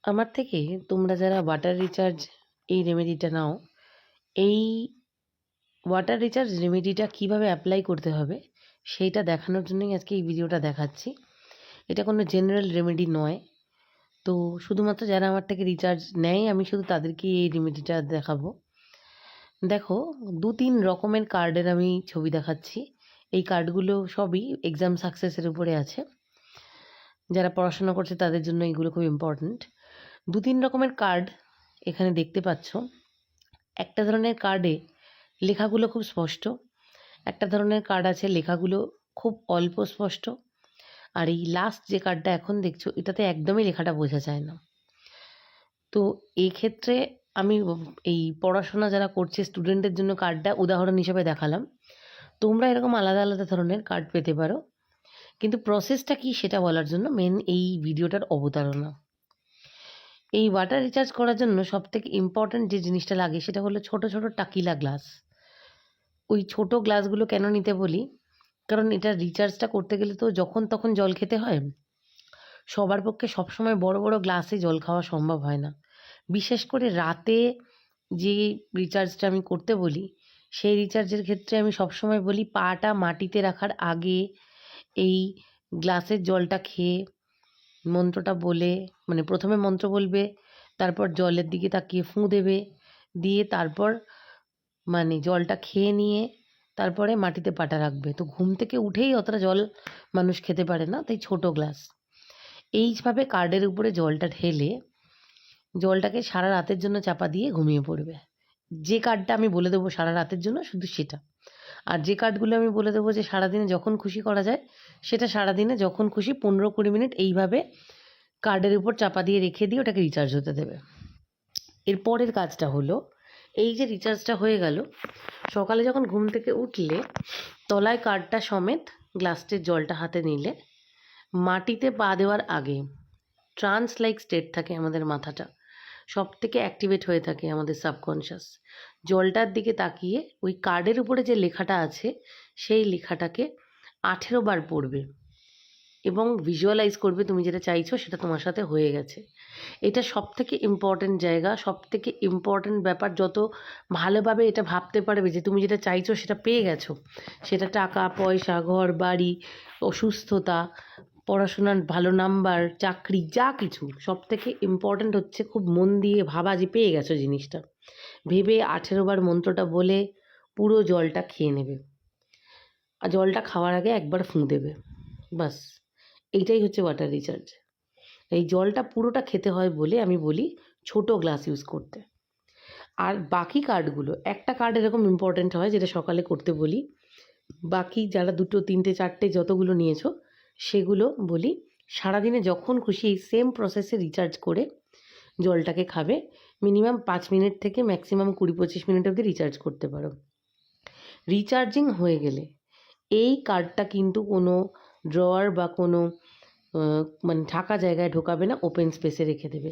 আমার থেকে তোমরা যারা ওয়াটার রিচার্জ এই রেমেডিটা নাও, এই ওয়াটার রিচার্জ রেমেডিটা কীভাবে অ্যাপ্লাই করতে হবে সেইটা দেখানোর জন্যই আজকে এই ভিডিওটা দেখাচ্ছি। এটা কোনো জেনারেল রেমেডি নয়। তো শুধুমাত্র যারা আমার থেকে রিচার্জ নেয় আমি শুধু তাদেরকেই এই রেমেডিটা দেখাবো। দেখো, 2-3 রকমের কার্ডের আমি ছবি দেখাচ্ছি। এই কার্ডগুলো সবই এক্সাম সাকসেসের উপরে আছে। যারা পড়াশোনা করছে তাদের জন্য এগুলো খুব ইম্পর্ট্যান্ট। 2-3 রকমের কার্ড এখানে দেখতে পাচ্ছ। একটা ধরনের কার্ডে লেখাগুলো খুব স্পষ্ট, একটা ধরনের কার্ড আছে লেখাগুলো খুব অল্প স্পষ্ট, আর এই লাস্ট যে কার্ডটা এখন দেখছো এটাতে একদমই লেখাটা বোঝা যায় না। তো এই ক্ষেত্রে আমি এই পড়াশোনা যারা করছে স্টুডেন্টদের জন্য কার্ডটা উদাহরণ হিসেবে দেখালাম। তোমরা এরকম আলাদা আলাদা ধরনের কার্ড পেতে পারো, কিন্তু প্রসেসটা কী সেটা বলার জন্য মেন এই ভিডিওটার অবতারণা। এই ওয়াটার রিচার্জ করার জন্য সবথেকে ইম্পর্ট্যান্ট যে জিনিসটা লাগে সেটা হলো ছোট ছোট টাকিলা গ্লাস। ওই ছোট গ্লাসগুলো কেন নিতে বলি, কারণ এটা রিচার্জটা করতে গেলে তো যখন তখন জল খেতে হয়। সবার পক্ষে সবসময় বড় বড় গ্লাসে জল খাওয়া সম্ভব হয় না। বিশেষ করে রাতে যে রিচার্জটা আমি করতে বলি, সেই রিচার্জের ক্ষেত্রে আমি সবসময় বলি পাটা মাটিতে রাখার আগে এই গ্লাসের জলটা খেয়ে মন্ত্রটা বলে, মানে প্রথমে মন্ত্র বলবে, তারপর জলের দিকে তাকিয়ে ফুঁ দেবে, দিয়ে তারপর মানে জলটা খেয়ে নিয়ে তারপরে মাটিতে পাটা রাখবে। তো ঘুম থেকে উঠেই অতটা জল মানুষ খেতে পারে না, তাই ছোট গ্লাস। এইভাবে কার্ডের উপরে জলটা ঢেলে জলটাকে সারা রাতের জন্য চাপা দিয়ে ঘুমিয়ে পড়বে। যে কার্ডটা আমি বলে দেবো সারা রাতের জন্য শুধু সেটা, আর যে কার্ডগুলো আমি বলে দেবো যে সারাদিনে যখন খুশি করা যায় সেটা সারাদিনে যখন খুশি 15-20 মিনিট এইভাবে কার্ডের উপর চাপা দিয়ে রেখে দিয়ে ওটাকে রিচার্জ হতে দেবে। এরপরের কাজটা হলো, এই যে রিচার্জটা হয়ে গেল, সকালে যখন ঘুম থেকে উঠলে তলায় কার্ডটা সমেত গ্লাসটির জলটা হাতে নিলে মাটিতে পা দেওয়ার আগে ট্রান্স লাইক স্টেট থাকে আমাদের মাথাটা, সব থেকে অ্যাক্টিভেট হয়ে থাকে আমাদের সাবকনশাস। জলটার দিকে তাকিয়ে ওই কার্ডের উপরে যে লেখাটা আছে সেই লেখাটাকে 18 বার পড়বে এবং ভিজুয়ালাইজ করবে তুমি যেটা চাইছো সেটা তোমার সাথে হয়ে গেছে। এটা সবথেকে ইম্পর্ট্যান্ট জায়গা, সবথেকে ইম্পর্ট্যান্ট ব্যাপার। যত ভালোভাবে এটা ভাবতে পারবে যে তুমি যেটা চাইছো সেটা পেয়ে গেছো, সেটা টাকা পয়সা, ঘর বাড়ি, অসুস্থতা, পড়াশোনার ভালো নাম্বার, চাকরি, যা কিছু, সবথেকে ইম্পর্ট্যান্ট হচ্ছে খুব মন দিয়ে ভাবা যে পেয়ে গেছো জিনিসটা। ভেবে 18 বার মন্ত্রটা বলে পুরো জলটা খেয়ে নেবে, আর জলটা খাওয়ার আগে একবার ফুঁ দেবে। বাস, এইটাই হচ্ছে ওয়াটার রিচার্জ। এই জলটা পুরোটা খেতে হয় বলে আমি বলি ছোট গ্লাস ইউজ করতে। আর বাকি কার্ডগুলো, একটা কার্ড এরকম ইম্পর্ট্যান্ট হয় যেটা সকালে করতে বলি, বাকি যারা 2, 3, 4 যতগুলো নিয়েছো সেগুলো বলি সারাদিনে যখন খুশি এই সেম প্রসেসে রিচার্জ করে জলটাকে খাবে। মিনিমাম 5 মিনিট থেকে ম্যাক্সিমাম 20-25 মিনিট অবধি রিচার্জ করতে পারো। রিচার্জিং হয়ে গেলে এই কার্ডটা কিন্তু কোনো ড্রয়ার বা কোনো মানে ঢাকা জায়গায় ঢোকাবে না, ওপেন স্পেসে রেখে দেবে।